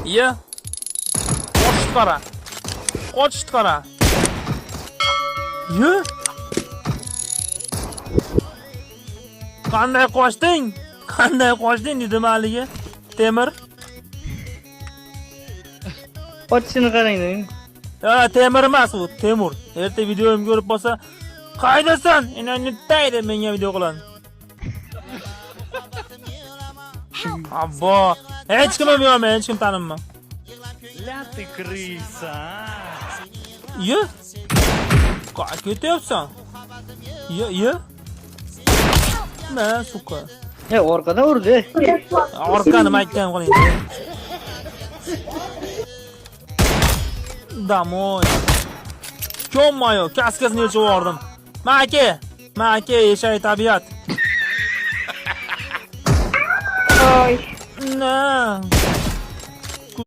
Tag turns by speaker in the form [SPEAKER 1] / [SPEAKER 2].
[SPEAKER 1] Iya. Qochib qara. Qochib qara. Yo. Qanday qochding? Qanday qochding dedim haliga. Temir.
[SPEAKER 2] Qochishini qarang.
[SPEAKER 1] Ya Temir emas u, Temur. Erta videoyimni ko'rib qolsa, "Qaydasan? Inanitday" deb menga video qiladi. Abbo, hech kimim yo'q, men hech kim tanimman.
[SPEAKER 3] La ты крыса.
[SPEAKER 1] Yo. Qayerga ketyapsan? Yo. Na, suka.
[SPEAKER 2] Orqadan urdi.
[SPEAKER 1] Orqani maytdan qiling. Damoy. Ko'mmayo, kaskasini yechib yubordim. Ma'aka, yeshay tabiat.
[SPEAKER 4] Oy.